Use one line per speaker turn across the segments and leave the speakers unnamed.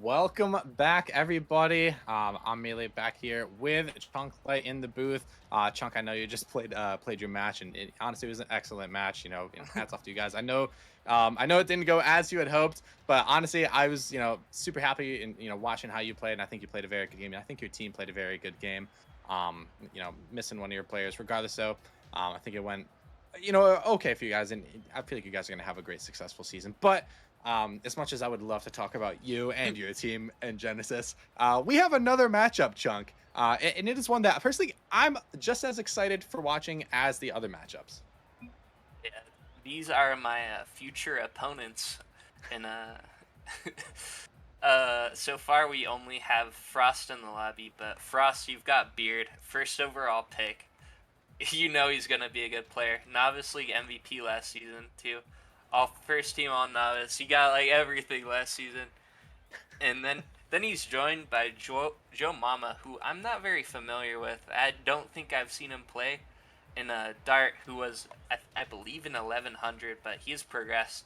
Welcome back, everybody. I'm Melee back here with Chunk Light in the booth. Chunk, I know you just played your match, and it honestly was an excellent match. Hats off to you guys. I know it didn't go as you had hoped, but honestly, I was super happy and watching how you played, and I think you played a very good game. And I think your team played a very good game. Missing one of your players, regardless. So, I think it went okay for you guys, and I feel like you guys are gonna have a great, successful season. But as much as I would love to talk about you and your team and Genesis, we have another matchup, Chunk. And it is one that personally I'm just as excited for watching as the other matchups.
Yeah, these are my future opponents, and so far we only have Frost in the lobby. But Frost, you've got Beard, first overall pick. You know he's gonna be a good player. Novice League MVP last season too. All first team all novice. He got like everything last season, and then he's joined by Joemama, who I'm not very familiar with. I don't think I've seen him play. And Dart, who was I believe in 1100, but he's progressed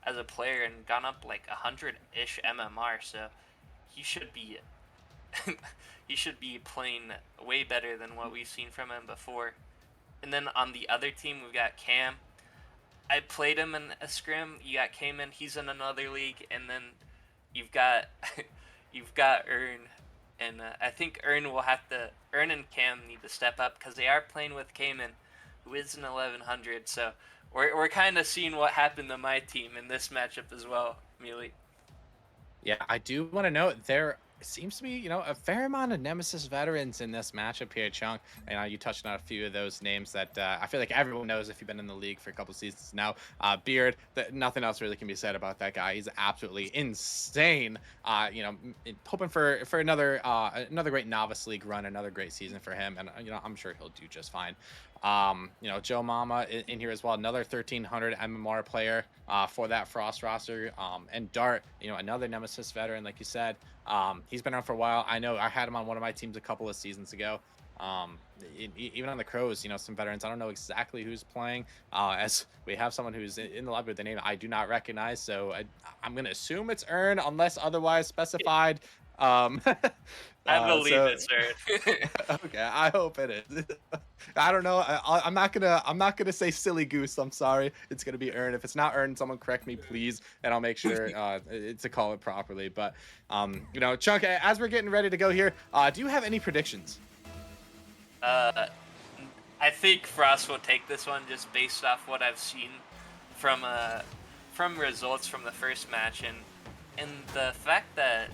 as a player and gone up like 100-ish MMR. So he should be he should be playing way better than what we've seen from him before. And then on the other team, we've got Cam. I played him in a scrim. You got Cayman. He's in another league, and then you've got you've got Ern, and I think Ern and Cam need to step up because they are playing with Cayman, who is an 1100. So we're kind of seeing what happened to my team in this matchup as well, Mealy.
Yeah, I do want to note there seems to be, a fair amount of Nemesis veterans in this matchup here, Chunk. You touched on a few of those names that I feel like everyone knows if you've been in the league for a couple seasons now. Beard, nothing else really can be said about that guy. He's absolutely insane. Hoping for another great Novice League run, another great season for him, and I'm sure he'll do just fine. Joemama in here as well, another 1300 MMR player for that Frost roster. And Dart, another Nemesis veteran, like you said. He's been around for a while. I know I had him on one of my teams a couple of seasons ago. Even on the Crows, some veterans. I don't know exactly who's playing, as we have someone who's in the lobby with the name I do not recognize. So I'm going to assume it's Earn unless otherwise specified.
I believe
So
it's Ern.
okay, I hope it is. I don't know. I'm not gonna say silly goose. I'm sorry. It's gonna be Earn. If it's not Earn, someone correct me, please, and I'll make sure to call it properly. But Chunk, as we're getting ready to go here, do you have any predictions?
I think Frost will take this one just based off what I've seen from results from the first match, and the fact that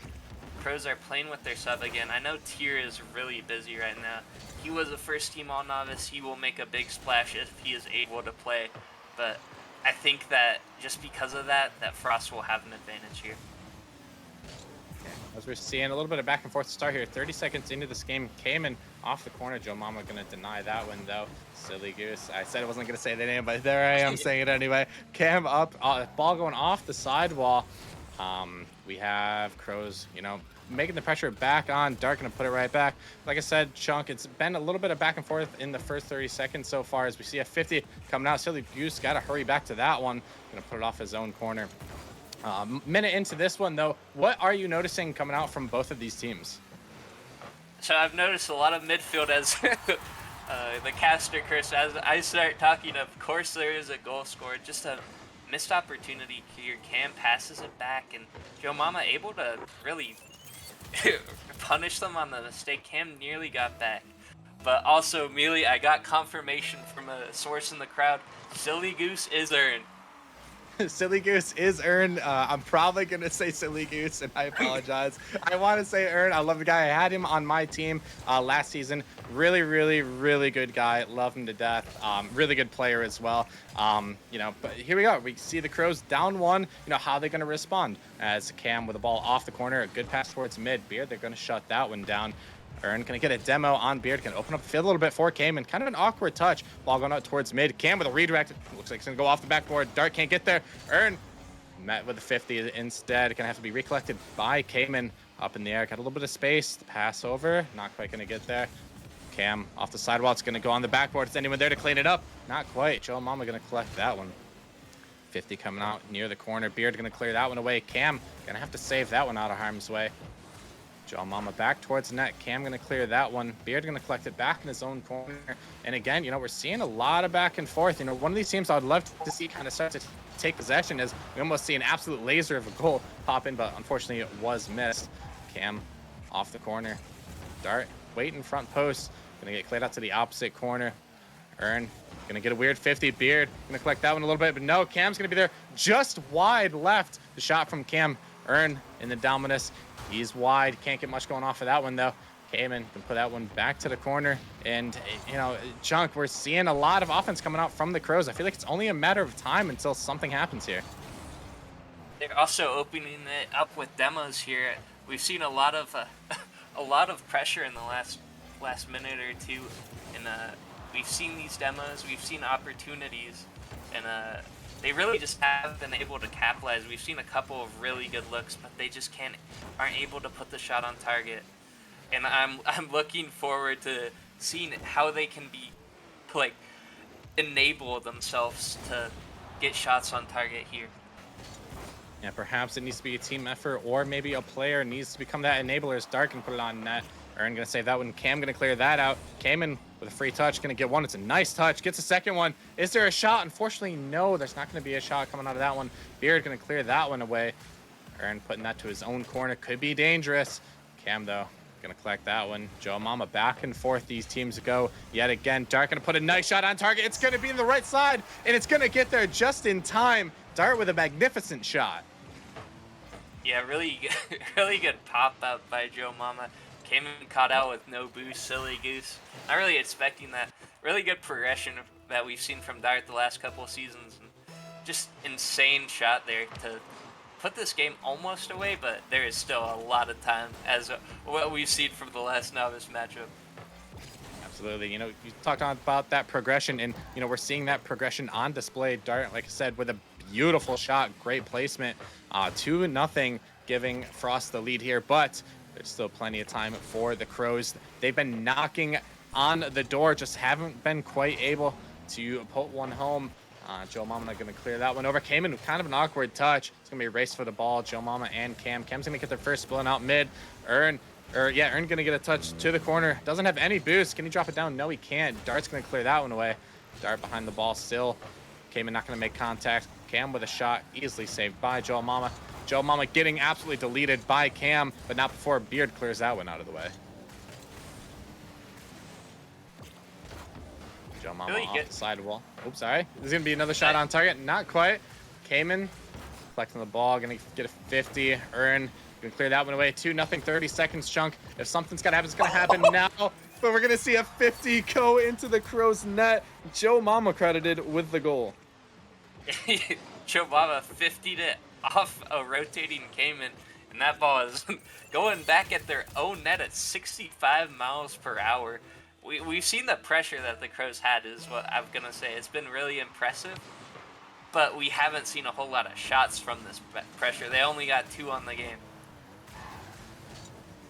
Pros are playing with their sub again. I know Tyr is really busy right now. He was a first team all novice. He will make a big splash if he is able to play, but I think that just because of that Frost will have an advantage here.
As we're seeing a little bit of back and forth to start here, 30 seconds into this game, Cayman off the corner. Joemama gonna deny that one though. Silly goose. I said I wasn't gonna say the name, but there I am saying it anyway. Cam up, ball going off the sidewall. We have Crows, making the pressure back on. Dark gonna put it right back. Like I said, Chunk, it's been a little bit of back and forth in the first 30 seconds so far as we see a 50 coming out. Silly goose gotta hurry back to that one. Gonna put it off his own corner. Minute into this one, though, what are you noticing coming out from both of these teams?
So I've noticed a lot of midfield as the caster curse. As I start talking, of course there is a goal scored. Just a missed opportunity here. Cam passes it back, and Joemama able to really punish them on the mistake. Cam nearly got back. But also, Mealy, I got confirmation from a source in the crowd. Silly Goose is earned.
Silly Goose is Earn. I'm probably going to say Silly Goose, and I apologize. I want to say Earn. I love the guy. I had him on my team last season. Really, really, really good guy. Love him to death. Really good player as well. But here we go. We see the Crows down one. How are they going to respond? As Cam with the ball off the corner. A good pass towards mid. Beard, they're going to shut that one down. Earn gonna get a demo on Beard, can open up the field a little bit for Cayman. Kind of an awkward touch. Ball going out towards mid. Cam with a redirect. Looks like it's gonna go off the backboard. Dart can't get there. Earn met with a 50 instead. Gonna have to be recollected by Cayman. Up in the air, got a little bit of space. The pass over, not quite gonna get there. Cam off the sidewall. It's gonna go on the backboard. Is anyone there to clean it up? Not quite. Joemama gonna collect that one. 50 coming out near the corner. Beard gonna clear that one away. Cam gonna have to save that one out of harm's way. Joemama back towards the net. Cam gonna clear that one. Beard gonna collect it back in his own corner. And again, we're seeing a lot of back and forth. One of these teams I would love to see kind of start to take possession as we almost see an absolute laser of a goal pop in, but unfortunately it was missed. Cam off the corner. Dart wait in front post. Gonna get cleared out to the opposite corner. Earn gonna get a weird 50. Beard gonna collect that one a little bit, but no, Cam's gonna be there just wide left. The shot from Cam. Earn in the Dominus. He's wide. Can't get much going off of that one, though. Cayman can put that one back to the corner. And, Chunk, we're seeing a lot of offense coming out from the Crows. I feel like it's only a matter of time until something happens here.
They're also opening it up with demos here. We've seen a lot of a lot of pressure in the last minute or two, and we've seen these demos. We've seen opportunities, and they really just haven't been able to capitalize. We've seen a couple of really good looks, but they just aren't able to put the shot on target. And I'm looking forward to seeing how they can enable themselves to get shots on target here.
Yeah, perhaps it needs to be a team effort, or maybe a player needs to become that enabler as Dark can put it on net. Earn gonna save that one. Cam gonna clear that out. Cayman with a free touch, gonna get one. It's a nice touch. Gets a second one. Is there a shot? Unfortunately, no. There's not gonna be a shot coming out of that one. Beard gonna clear that one away. Earn putting that to his own corner. Could be dangerous. Cam though gonna collect that one. Joemama back and forth. These teams go yet again. Dark gonna put a nice shot on target. It's gonna be in the right side, and it's gonna get there just in time. Dart with a magnificent shot.
Yeah, really good pop up by Joemama. Came in caught out with no boost, silly goose. Not really expecting that. Really good progression that we've seen from Dart the last couple of seasons. And just insane shot there to put this game almost away, but there is still a lot of time as what we've seen from the last Novice matchup.
Absolutely. You talked about that progression, and, we're seeing that progression on display. Dart, like I said, with a beautiful shot, great placement. 2-0, giving Frost the lead here, but there's still plenty of time for the Crows. They've been knocking on the door, just haven't been quite able to put one home. Joemama going to clear that one over. Cayman with kind of an awkward touch. It's going to be a race for the ball. Joemama and Cam. Cam's going to get their first split out mid. Earn going to get a touch to the corner. Doesn't have any boost. Can he drop it down? No, he can't. Dart's going to clear that one away. Dart behind the ball still. Cayman not going to make contact. Cam with a shot, easily saved by Joemama. Joemama getting absolutely deleted by Cam, but not before Beard clears that one out of the way. Joemama
really
off the side wall. Oops, sorry. There's going to be another shot on target. Not quite. Cayman collecting the ball, going to get a 50. Earn, going to clear that one away. 2-0, 30 seconds chunk. If something's got to happen, it's going to happen now. But we're going to see a 50 go into the Crows' net. Joemama credited with the goal.
Joemama 50'd it off a rotating Cayman, and that ball is going back at their own net at 65 miles per hour. We've seen the pressure that the Crows had, is what I'm going to say. It's been really impressive, but we haven't seen a whole lot of shots from this pressure. They only got 2 on the game.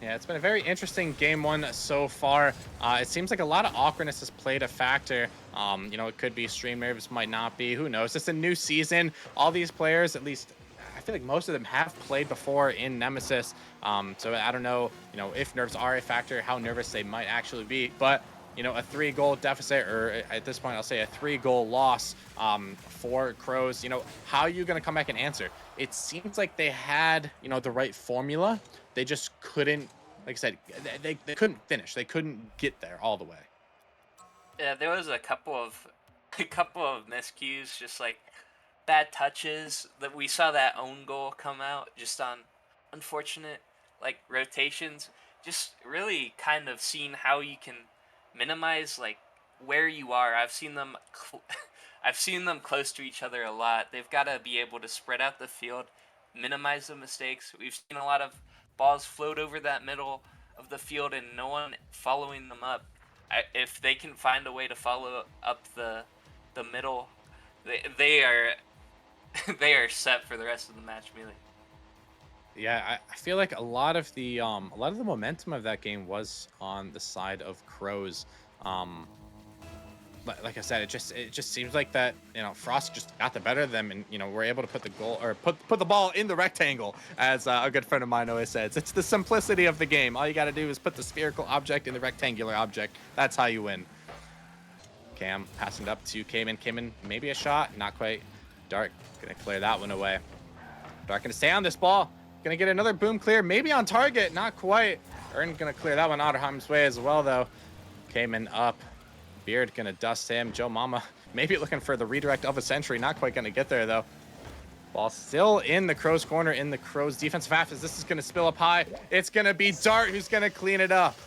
Yeah, it's been a very interesting game one so far. It seems like a lot of awkwardness has played a factor. It could be stream nerves, might not be. Who knows? It's a new season. All these players, at least I feel like most of them have played before in Nemesis. So I don't know, if nerves are a factor, how nervous they might actually be. But, a 3-goal deficit, or at this point, I'll say a 3-goal loss for Crows. How are you going to come back and answer? It seems like they had, the right formula. They just couldn't, like I said, they couldn't finish. They couldn't get there all the way.
Yeah, there was a couple of miscues, just like bad touches. That we saw that own goal come out just on unfortunate rotations. Just really kind of seeing how you can minimize where you are. I've seen them close to each other a lot. They've got to be able to spread out the field, minimize the mistakes. We've seen a lot of balls float over that middle of the field and no one following them up. If they can find a way to follow up the middle, they are they are set for the rest of the match, really.
Yeah, I feel like a lot of the momentum of that game was on the side of Crows. like I said, it just seems like that, you know, Frost just got the better of them, and you know, we're able to put the goal or put the ball in the rectangle, as a good friend of mine always says. It's the simplicity of the game. All you got to do is put the spherical object in the rectangular object. That's how you win. Cam passing it up to Cayman. Cayman, maybe a shot, not quite. Dark gonna clear that one away. Dark gonna stay on this ball. Gonna get another boom clear, maybe on target, not quite. Ern gonna clear that one out of harm's way as well, though. Cayman up. Beard gonna dust him. Joemama maybe looking for the redirect of a century. Not quite gonna get there, though. Ball still in the Crows' corner, in the Crows' defensive half, as this is gonna spill up high. It's gonna be Dart who's gonna clean it up.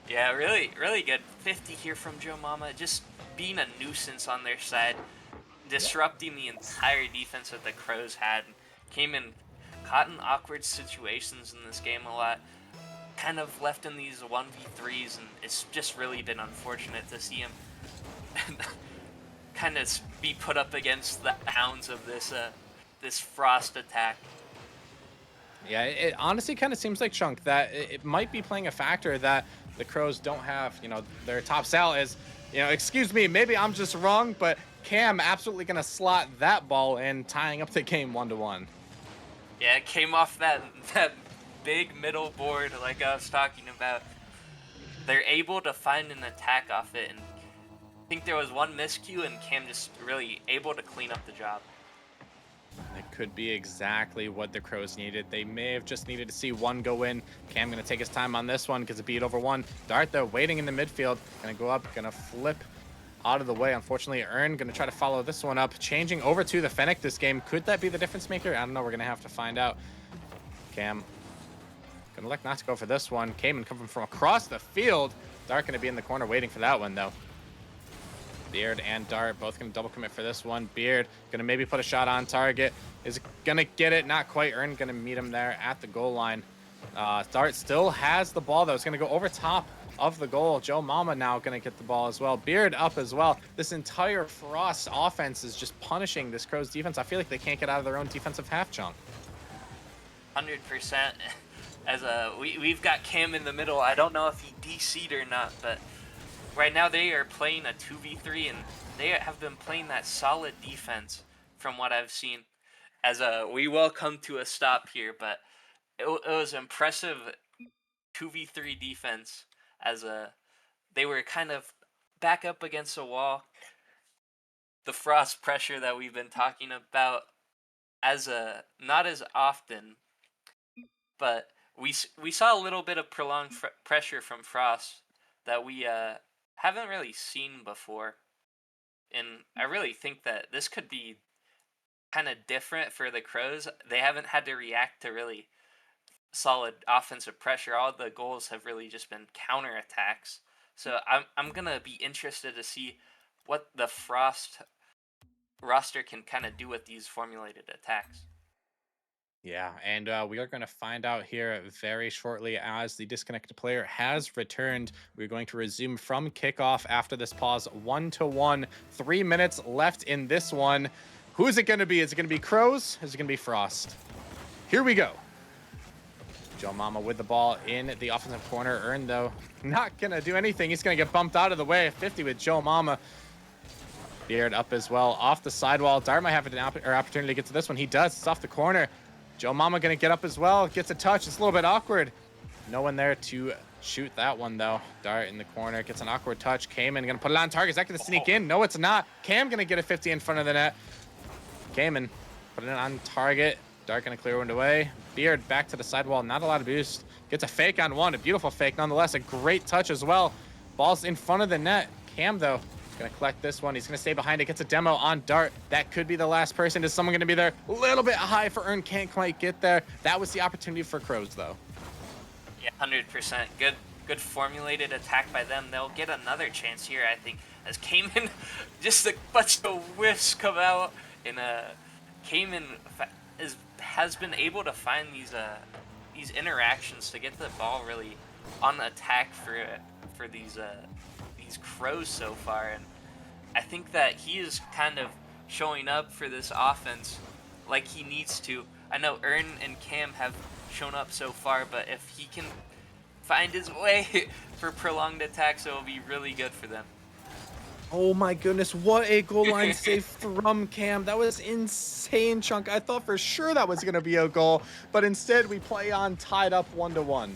Yeah, really, really good. 50 here from Joemama, just being a nuisance on their side, disrupting the entire defense that the Crows had. Came in, caught in awkward situations in this game a lot, kind of left in these 1v3s, and it's just really been unfortunate to see him kind of be put up against the hounds of this Frost attack.
Yeah, it honestly kind of seems like, Chunk, that it might be playing a factor that the Crows don't have, you know, their top sell is, you know, excuse me, maybe I'm just wrong, but Cam absolutely going to slot that ball in, tying up the game 1-1.
Yeah, it came off that big middle board like I was talking about. They're able to find an attack off it, and I think there was one miscue, and Cam just really able to clean up the job.
That could be exactly what the Crows needed. They may have just needed to see one go in. Cam going to take his time on this one because it beat over one. Dart, though, waiting in the midfield. Going to go up, going to flip out of the way. Unfortunately, Ern going to try to follow this one up. Changing over to the Fennec this game. Could that be the difference maker? I don't know. We're going to have to find out. Cam going to elect not to go for this one. Cayman coming from across the field. Dart going to be in the corner waiting for that one, though. Beard and Dart both going to double commit for this one. Beard going to maybe put a shot on target. Is going to get it. Not quite. Ern going to meet him there at the goal line. Dart still has the ball, though. It's going to go over top of the goal. Joemama now going to get the ball as well. Beard up as well. This entire Frost offense is just punishing this Crows defense. I feel like they can't get out of their own defensive half, Chunk.
100%. As we've got Cam in the middle. I don't know if he DC'd or not, but right now they are playing a 2v3, and they have been playing that solid defense from what I've seen. As we will come to a stop here, but it was impressive 2v3 defense, as they were kind of back up against a wall. The Frost pressure that we've been talking about, as not as often, but we saw a little bit of prolonged pressure from Frost that we haven't really seen before, and I really think that this could be kind of different for the Crows. They haven't had to react to really solid offensive pressure. All the goals have really just been counterattacks. So I'm gonna be interested to see what the Frost roster can kind of do with these formulated attacks.
Yeah, and we are going to find out here very shortly as the disconnected player has returned. We're going to resume from kickoff after this pause. 1-1, 3 minutes left in this one. Who's it going to be? Is it going to be Crows? Is it going to be Frost? Here we go. Joemama with the ball in the offensive corner. Ern, though, not going to do anything. He's going to get bumped out of the way. 50 with Joemama. Beard up as well off the sidewall. Dart might have an opportunity to get to this one. He does. It's off the corner. Joemama going to get up as well. Gets a touch. It's a little bit awkward. No one there to shoot that one, though. Dart in the corner. Gets an awkward touch. Cayman going to put it on target. Is that going to sneak in? No, it's not. Cam going to get a 50 in front of the net. Cayman putting it on target. Dart going to clear one away. Beard back to the sidewall. Not a lot of boost. Gets a fake on one. A beautiful fake nonetheless. A great touch as well. Ball's in front of the net. Cam, though, going to collect this one. He's going to stay behind it. Gets a demo on Dart. That could be the last person. Is someone going to be there? A little bit high for Ern. Can't quite get there. That was the opportunity for Crows, though.
Yeah, 100%. Good formulated attack by them. They'll get another chance here, I think, as Cayman, just a bunch of whiffs come out, and Cayman has been able to find these interactions to get the ball really on attack for these Crows so far, and I think that he is kind of showing up for this offense like he needs to. I know Ern and Cam have shown up so far, but if he can find his way for prolonged attack, so it'll be really good for them.
Oh my goodness, what a goal line save from Cam. That was insane, Chunk. I thought for sure that was going to be a goal, but instead we play on tied up 1-1.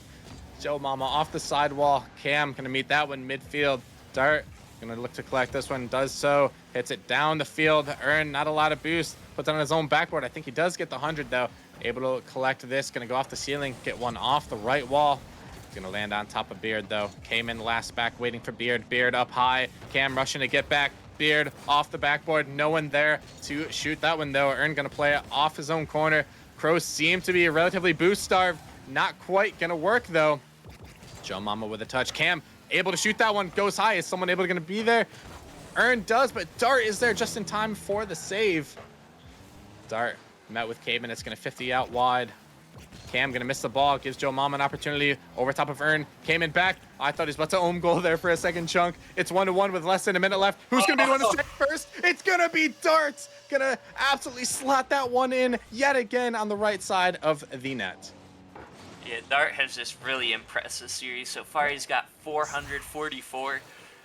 Joemama off the sidewall. Cam going to meet that one midfield. Dart going to look to collect this one, does so. Hits it down the field. Earn, not a lot of boost. Puts it on his own backboard. I think he does get the 100 though. Able to collect this. Going to go off the ceiling, get one off the right wall. Gonna land on top of Beard though. Came in last back, waiting for Beard. Beard up high. Cam rushing to get back. Beard off the backboard. No one there to shoot that one though. Earn gonna play it off his own corner. Crows seem to be relatively boost starved. Not quite gonna work though. Joemama with a touch. Cam able to shoot that one. Goes high. Is someone able to gonna be there? Earn does, but Dart is there just in time for the save. Dart met with Caveman. It's gonna 50 out wide. Cam gonna miss the ball, gives Joemama an opportunity over top of Earn. Came in back. I thought he was about to own goal there for a second chunk. It's 1-1 with less than a minute left. Who's gonna be the one to strike first? It's gonna be Dart. Gonna absolutely slot that one in yet again on the right side of the net.
Yeah, Dart has just really impressed this series so far. He's got 444,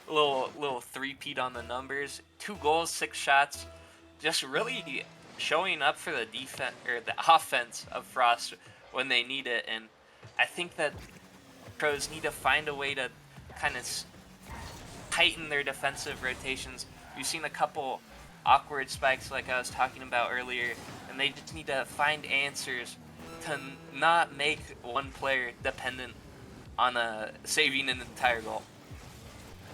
a little three-peat on the numbers, 2 goals, 6 shots, just really showing up for the defense or the offense of Frost when they need it. And I think that Pros need to find a way to kind of tighten their defensive rotations. We've seen a couple awkward spikes like I was talking about earlier, and they just need to find answers to not make one player dependent on saving an entire goal.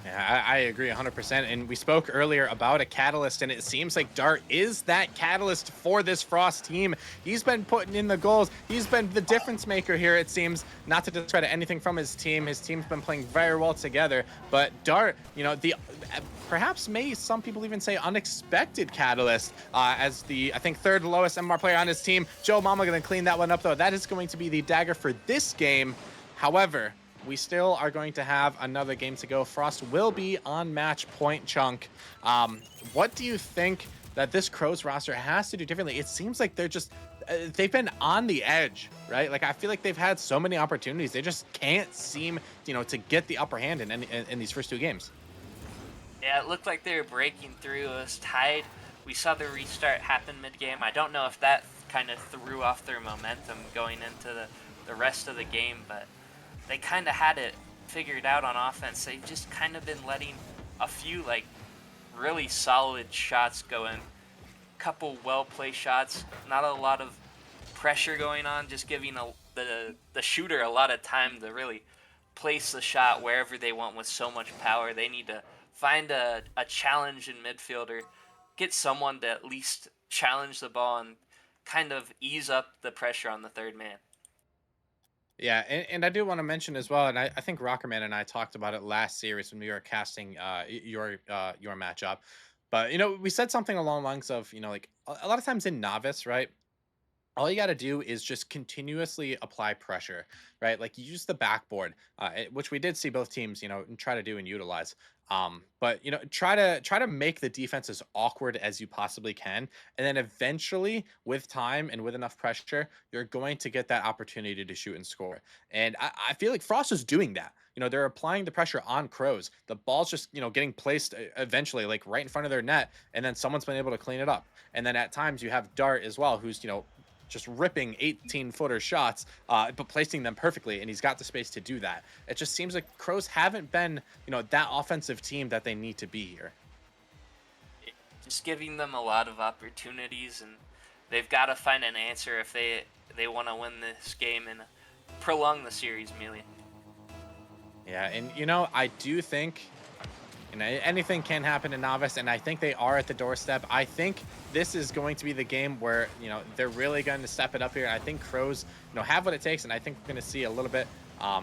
Yeah, I agree 100%. And we spoke earlier about a catalyst, and it seems like Dart is that catalyst for this Frost team. He's been putting in the goals. He's been the difference maker here, it seems. Not to discredit anything from his team. His team's been playing very well together. But Dart, you know, the perhaps some people even say unexpected catalyst as the, I think, 3rd lowest MMR player on his team. Joemama going to clean that one up, though. That is going to be the dagger for this game. However, we still are going to have another game to go. Frost will be on match point, Chunk. What do you think that this Crows roster has to do differently? It seems like they're just, they've been on the edge, right? Like, I feel like they've had so many opportunities. They just can't seem, you know, to get the upper hand in these first 2 games.
Yeah, it looked like they were breaking through. It was tied. We saw the restart happen mid-game. I don't know if that kind of threw off their momentum going into the rest of the game, but they kind of had it figured out on offense. They've just kind of been letting a few, like, really solid shots go in. Couple well-placed shots, not a lot of pressure going on, just giving the shooter a lot of time to really place the shot wherever they want with so much power. They need to find a challenge in midfield or get someone to at least challenge the ball and kind of ease up the pressure on the 3rd man.
Yeah, and I do want to mention as well, and I think Rockerman and I talked about it last series when we were casting your matchup. But, you know, we said something along the lines of, you know, like a lot of times in Novice, right? All you got to do is just continuously apply pressure, right? Like use the backboard, which we did see both teams, you know, try to do and utilize. But you know, try to make the defense as awkward as you possibly can, and then eventually, with time and with enough pressure, you're going to get that opportunity to shoot and score. And I feel like Frost is doing that. You know, they're applying the pressure on Crows. The ball's just, you know, getting placed eventually, like right in front of their net, and then someone's been able to clean it up. And then at times you have Dart as well, who's, you know, just ripping 18-footer shots, but placing them perfectly, and he's got the space to do that. It just seems like Crows haven't been, you know, that offensive team that they need to be here.
Just giving them a lot of opportunities, and they've got to find an answer if they want to win this game and prolong the series, Amelia.
Yeah, and you know, I do think, you know, anything can happen in Novice, and I think they are at the doorstep. I think this is going to be the game where, you know, they're really going to step it up here. And I think Crows, you know, have what it takes, and I think we're going to see a little bit,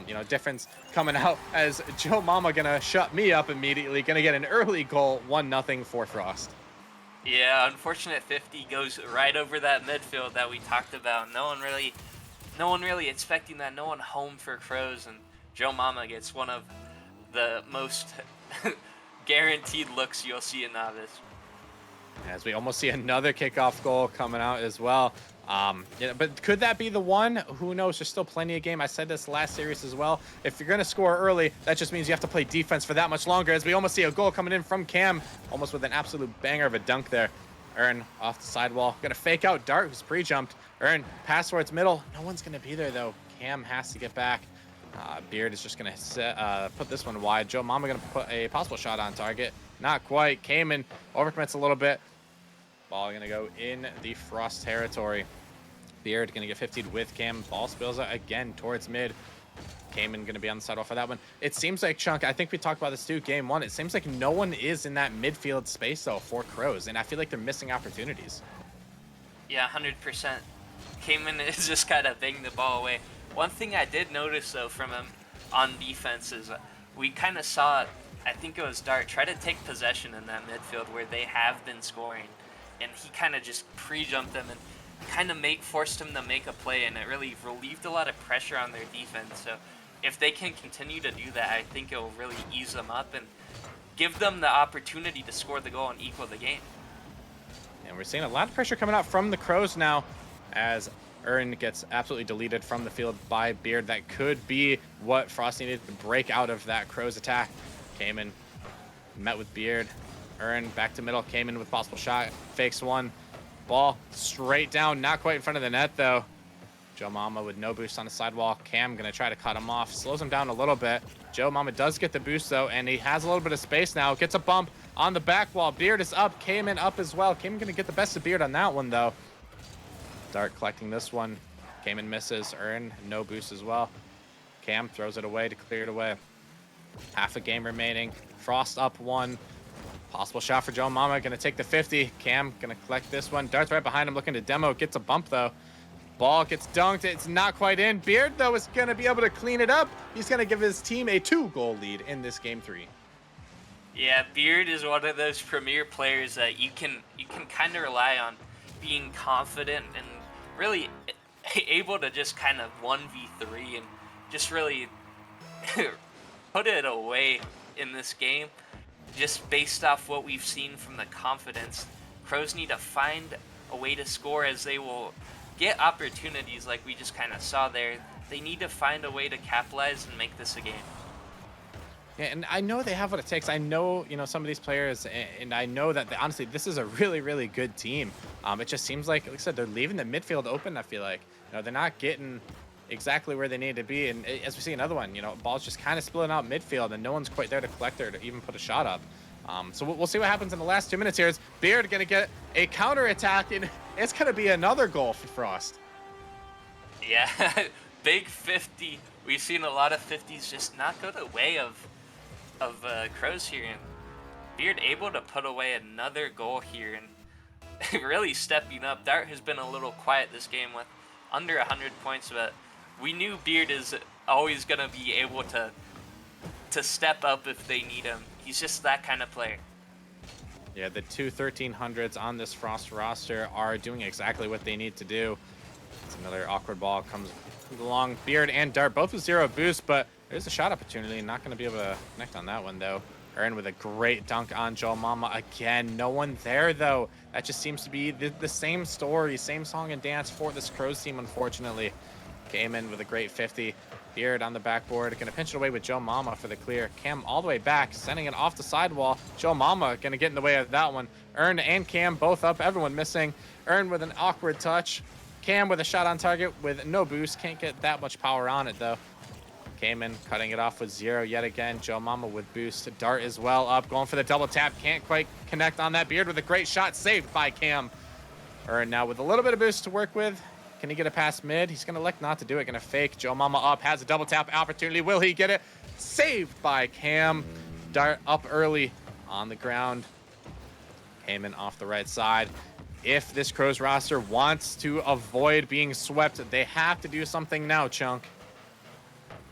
you know, difference coming out as Joemama going to shut me up immediately, going to get an early goal, 1-0 for Frost.
Yeah, unfortunate 50 goes right over that midfield that we talked about. No one really expecting that. No one home for Crows, and Joemama gets one of the most guaranteed looks you'll see in Novice.
As we almost see another kickoff goal coming out as well. Yeah, but could that be the one? Who knows? There's still plenty of game. I said this last series as well. If you're going to score early, that just means you have to play defense for that much longer. As we almost see a goal coming in from Cam, almost with an absolute banger of a dunk there. Earn off the sidewall. Going to fake out Dart, who's pre-jumped. Earn pass towards middle. No one's going to be there, though. Cam has to get back. Beard is just going to put this one wide. Joemama going to put a possible shot on target. Not quite. Cayman overcommits a little bit. Ball going to go in the Frost territory. Beard going to get 50'd with Cam. Ball spills out again towards mid. Cayman going to be on the sidewall for that one. It seems like, Chunk, I think we talked about this too, game one. It seems like no one is in that midfield space, though, for Crows. And I feel like they're missing opportunities.
Yeah, 100%. Cayman is just kind of banging the ball away. One thing I did notice, though, from him on defense is we kind of saw, I think it was Dart, try to take possession in that midfield where they have been scoring. And he kind of just pre-jumped them and kind of forced him to make a play, and it really relieved a lot of pressure on their defense. So if they can continue to do that, I think it will really ease them up and give them the opportunity to score the goal and equal the game.
And we're seeing a lot of pressure coming out from the Crows now as Earn gets absolutely deleted from the field by Beard. That could be what Frost needed to break out of that Crows attack. Cayman met with Beard. Earn back to middle, came in with possible shot, fakes one, ball straight down, not quite in front of the net though. Joemama with no boost on the sidewall. Cam gonna try to cut him off, slows him down a little bit. Joemama does get the boost though, and he has a little bit of space now, gets a bump on the back wall. Beard is up, Cayman up as well. Cayman gonna get the best of Beard on that one though. Dart collecting this one, Cayman misses, Earn no boost as well. Cam throws it away to clear it away. Half a game remaining, Frost up one. Possible shot for Joemama, gonna take the 50. Cam gonna collect this one. Dart's right behind him, looking to demo. Gets a bump though. Ball gets dunked. It's not quite in. Beard though is gonna be able to clean it up. He's gonna give his team a 2-goal lead in this game 3.
Yeah, Beard is one of those premier players that you can kind of rely on being confident and really able to just kind of 1v3 and just really put it away in this game. Just based off what we've seen from the confidence, Crows need to find a way to score, as they will get opportunities like we just kind of saw there. They need to find a way to capitalize and make this a game.
Yeah, and I know they have what it takes. I know, some of these players, and I know that honestly, this is a really, really good team. It just seems like I said, they're leaving the midfield open. I feel like, they're not getting exactly where they need to be. And as we see another one, ball's just kind of splitting out midfield, and no one's quite there to collect her to even put a shot up. So we'll see what happens in the last 2 minutes here. Is Beard going to get a counter attack, and it's going to be another goal for Frost.
Yeah, big 50. We've seen a lot of 50s just not go the way of Crows here, and Beard able to put away another goal here and really stepping up. Dart has been a little quiet this game with under 100 points, but we knew Beard is always going to be able to step up if they need him. He's just that kind of player.
Yeah, the two 1300s on this Frost roster are doing exactly what they need to do. It's another awkward ball comes along. Beard and Dart both with 0 boost, but there's a shot opportunity. Not going to be able to connect on that one though. Earn with a great dunk on Joemama again. No one there though. That just seems to be the same story, same song and dance for this Crows team, unfortunately. Came in with a great 50. Beard on the backboard, gonna pinch it away with Joemama for the clear. Cam all the way back, sending it off the sidewall. Joemama gonna get in the way of that one. Earn and Cam both up, everyone missing. Earn with an awkward touch. Cam with a shot on target with no boost. Can't get that much power on it though. Came in, cutting it off with 0 yet again. Joemama with boost. Dart as well up, going for the double tap. Can't quite connect on that. Beard with a great shot, saved by Cam. Earn now with a little bit of boost to work with. Can he get it past mid? He's going to elect not to do it. Going to fake. Joemama up, has a double tap opportunity. Will he get it? Saved by Cam. Dart up early on the ground. Came in off the right side. If this Crows roster wants to avoid being swept, they have to do something now, Chunk.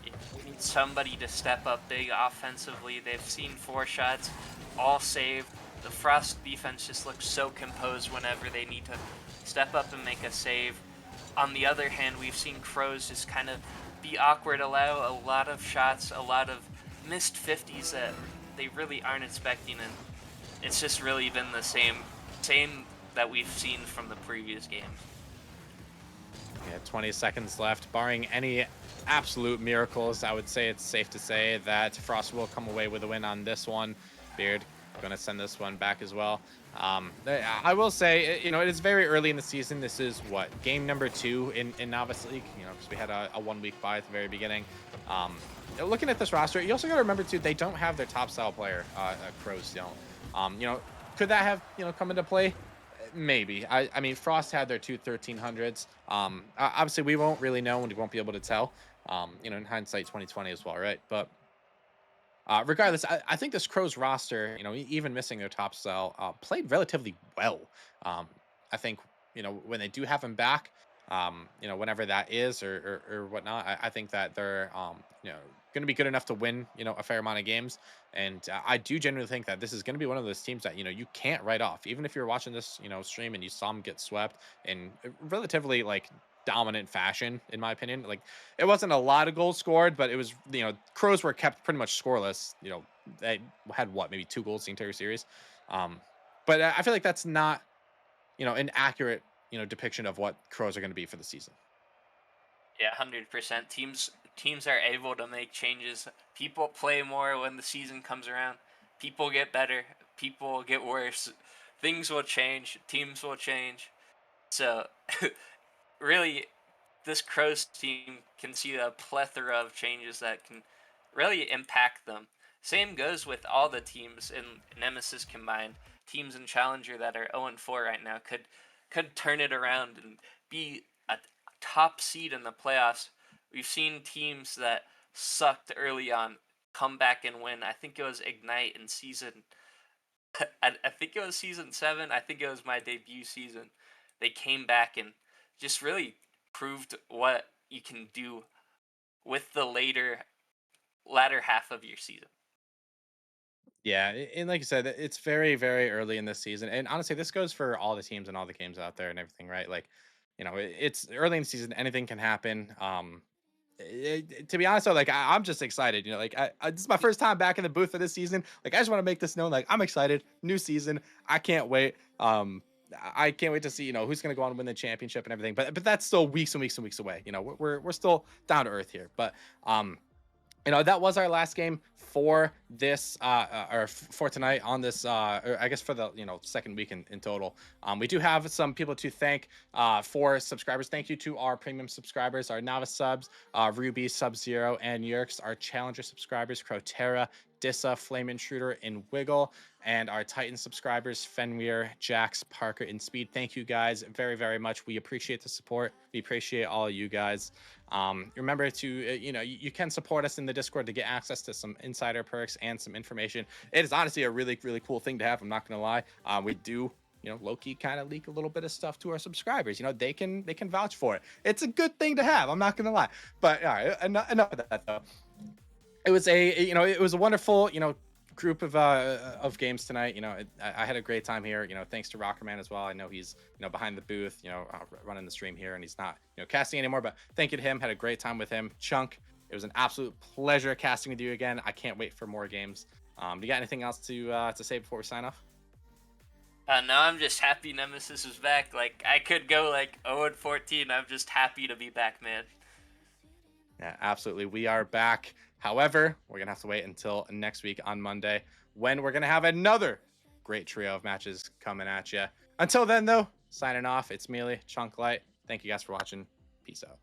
We need somebody to step up big offensively. They've seen 4 shots, all saved. The Frost defense just looks so composed whenever they need to step up and make a save. On the other hand, we've seen Crows just kind of be awkward, allow a lot of shots, a lot of missed 50s that they really aren't expecting, and it's just really been the same same that we've seen from the previous games.
Yeah, 20 seconds left. Barring any absolute miracles, I would say it's safe to say that Frost will come away with a win on this one. Beard going to send this one back as well. I will say, you know, it is very early in the season. This is what, game number 2 in Novice League, you know, because we had a 1-week bye at the very beginning. Looking at this roster, you also got to remember too, they don't have their top style player, Crows don't. You know, could that have, you know, come into play? Maybe. I mean, Frost had their 2 1300s. Obviously, we won't really know and we won't be able to tell. You know, in hindsight, 2020 as well, right? But regardless, I think this Crows roster, you know, even missing their top style, played relatively well. I think, you know, when they do have him back, you know, whenever that is or whatnot, I think that they're, you know, going to be good enough to win, you know, a fair amount of games. And I do genuinely think that this is going to be one of those teams that, you know, you can't write off. Even if you're watching this, you know, stream and you saw them get swept in relatively like dominant fashion, in my opinion. Like, it wasn't a lot of goals scored, but it was, you know, Crows were kept pretty much scoreless. You know, they had what, maybe 2 goals the entire series. But I feel like that's not, you know, an accurate, you know, depiction of what Crows are going to be for the season.
Yeah, 100%. Teams are able to make changes. People play more when the season comes around. People get better. People get worse. Things will change. Teams will change. So, really, this Crows team can see a plethora of changes that can really impact them. Same goes with all the teams in Nemesis combined. Teams in Challenger that are 0-4 right now could turn it around and be a top seed in the playoffs. We've seen teams that sucked early on come back and win. I think it was Ignite in season I think it was season 7. I think it was my debut season. They came back and just really proved what you can do with the latter half of your season.
Yeah, and like you said, it's very, very early in this season, and honestly, this goes for all the teams and all the games out there and everything, right? Like, you know, it's early in the season, anything can happen. To be honest, though, like I'm just excited. You know, like this is my first time back in the booth for this season. Like, I just want to make this known. Like, I'm excited. New season. I can't wait. I can't wait to see, you know, who's going to go on and win the championship and everything. But that's still weeks and weeks and weeks away. You know, we're still down to earth here. But you know, that was our last game for this or for tonight on this or I guess for the, you know, second week in total. We do have some people to thank for subscribers. Thank you to our premium subscribers, our novice subs, Ruby, Sub-Zero, and Yerks, our challenger subscribers, Crotera, Dissa, Flame Intruder, and Wiggle, and our Titan subscribers, Fenrir, Jax, Parker, and Speed. Thank you guys very, very much. We appreciate the support. We appreciate all of you guys. Remember to, you know, you can support us in the Discord to get access to some insider perks and some information. It is honestly a really, really cool thing to have. I'm not going to lie. We do, you know, low-key kind of leak a little bit of stuff to our subscribers. You know, they can vouch for it. It's a good thing to have. I'm not going to lie. But all right, enough of that though. It was it was a wonderful, you know, group of games tonight. You know, I had a great time here. You know, thanks to Rockerman as well. I know he's, you know, behind the booth, you know, running the stream here, and he's not, you know, casting anymore. But thank you to him. Had a great time with him. Chunk, it was an absolute pleasure casting with you again. I can't wait for more games. Do you got anything else to say before we sign off?
No, I'm just happy Nemesis is back. Like, I could go like 0-14. I'm just happy to be back, man.
Yeah, absolutely. We are back. However, we're going to have to wait until next week on Monday when we're going to have another great trio of matches coming at you. Until then, though, signing off. It's Mealy, Chunk Light. Thank you guys for watching. Peace out.